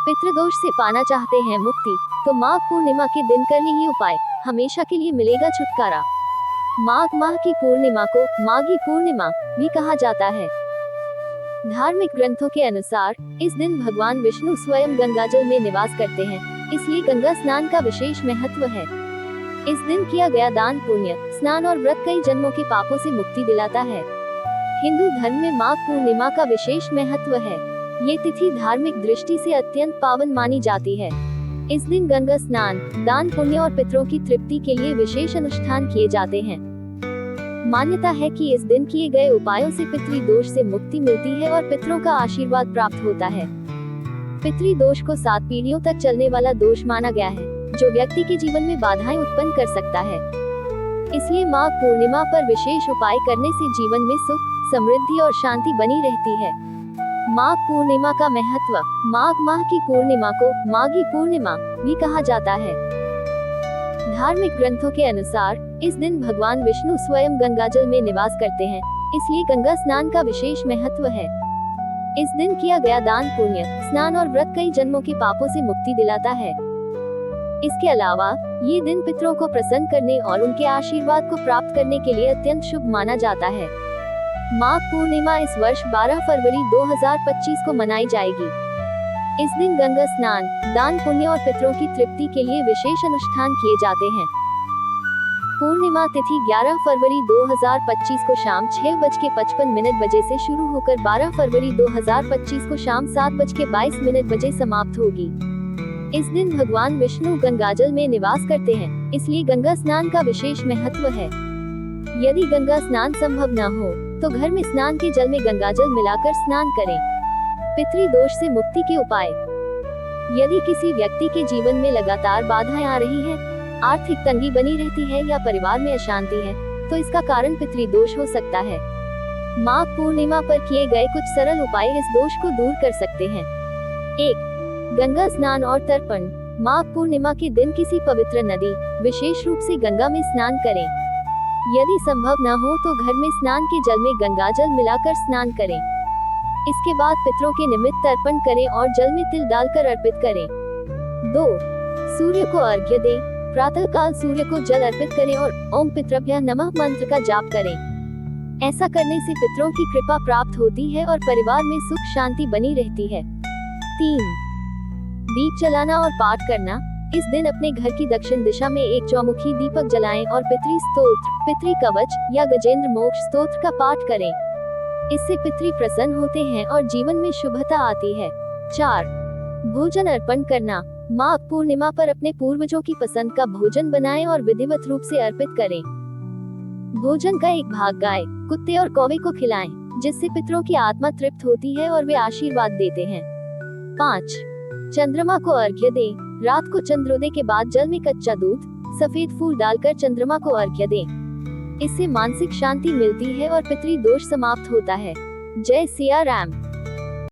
पितृदोष से पाना चाहते हैं मुक्ति, तो माघ पूर्णिमा के दिन कर लीजिए उपाय, हमेशा के लिए मिलेगा छुटकारा। माघ माह की पूर्णिमा को माघी पूर्णिमा भी कहा जाता है। धार्मिक ग्रंथों के अनुसार इस दिन भगवान विष्णु स्वयं गंगाजल में निवास करते हैं, इसलिए गंगा स्नान का विशेष महत्व है। इस दिन किया गया दान, पुण्य, स्नान और व्रत कई जन्मों के पापों से मुक्ति दिलाता है। हिंदू धर्म में माघ पूर्णिमा का विशेष महत्व है। ये तिथि धार्मिक दृष्टि से अत्यंत पावन मानी जाती है। इस दिन गंगा स्नान, दान पुण्य और पितरों की तृप्ति के लिए विशेष अनुष्ठान किए जाते हैं। मान्यता है कि इस दिन किए गए उपायों से पितृदोष से मुक्ति मिलती है और पितरों का आशीर्वाद प्राप्त होता है। पितृदोष को 7 पीढ़ियों तक चलने वाला दोष माना गया है, जो व्यक्ति के जीवन में बाधाएं उत्पन्न कर सकता है। इसलिए माघ पूर्णिमा पर विशेष उपाय करने से जीवन में सुख, समृद्धि और शांति बनी रहती है। माघ पूर्णिमा का महत्व। माघ माह की पूर्णिमा को माघी पूर्णिमा भी कहा जाता है। धार्मिक ग्रंथों के अनुसार इस दिन भगवान विष्णु स्वयं गंगाजल में निवास करते हैं, इसलिए गंगा स्नान का विशेष महत्व है। इस दिन किया गया दान, पुण्य, स्नान और व्रत कई जन्मों के पापों से मुक्ति दिलाता है। इसके अलावा ये दिन पितरों को प्रसन्न करने और उनके आशीर्वाद को प्राप्त करने के लिए अत्यंत शुभ माना जाता है। माघ पूर्णिमा इस वर्ष 12 फरवरी 2025 को मनाई जाएगी। इस दिन गंगा स्नान, दान पुण्य और पितरों की तृप्ति के लिए विशेष अनुष्ठान किए जाते हैं। पूर्णिमा तिथि 11 फरवरी 2025 को शाम 6:55 बजे से शुरू होकर 12 फरवरी 2025 को शाम 7:22 बजे समाप्त होगी। इस दिन भगवान विष्णु गंगाजल में निवास करते हैं, इसलिए गंगा स्नान का विशेष महत्व है। यदि गंगा स्नान संभव न हो तो घर में स्नान के जल में गंगाजल मिलाकर स्नान करें। पितृदोष से मुक्ति के उपाय। यदि किसी व्यक्ति के जीवन में लगातार बाधाएं आ रही हैं, आर्थिक तंगी बनी रहती है या परिवार में अशांति है, तो इसका कारण पितृदोष हो सकता है। माघ पूर्णिमा पर किए गए कुछ सरल उपाय इस दोष को दूर कर सकते हैं। 1. गंगा स्नान और तर्पण। माघ पूर्णिमा के दिन किसी पवित्र नदी, विशेष रूप से गंगा में स्नान करें। यदि संभव न हो तो घर में स्नान के जल में गंगाजल मिलाकर स्नान करें। इसके बाद पितरों के निमित्त तर्पण करें और जल में तिल डालकर अर्पित करें। 2. सूर्य को अर्घ्य दें। प्रातः काल सूर्य को जल अर्पित करें और ओम पितृभ्यः नमः मंत्र का जाप करें। ऐसा करने से पितरों की कृपा प्राप्त होती है और परिवार में सुख शांति बनी रहती है। 3. दीप जलाना और पाठ करना। इस दिन अपने घर की दक्षिण दिशा में एक चौमुखी दीपक जलाएं और पितृ स्तोत्र, पितृ कवच या गजेंद्र मोक्ष स्तोत्र का पाठ करें। इससे पितृ प्रसन्न होते हैं और जीवन में शुभता आती है। 4. भोजन अर्पण करना। माघ पूर्णिमा पर अपने पूर्वजों की पसंद का भोजन बनाएं और विधिवत रूप से अर्पित करें। भोजन का एक भाग गाय, कुत्ते और कौवे को खिलाएं, जिससे पितरों की आत्मा तृप्त होती है और वे आशीर्वाद देते हैं। 5. चंद्रमा को अर्घ्य दें। रात को चंद्रोदय के बाद जल में कच्चा दूध, सफेद फूल डालकर चंद्रमा को अर्घ्य दें। इससे मानसिक शांति मिलती है और पितृदोष समाप्त होता है। जय सिया राम।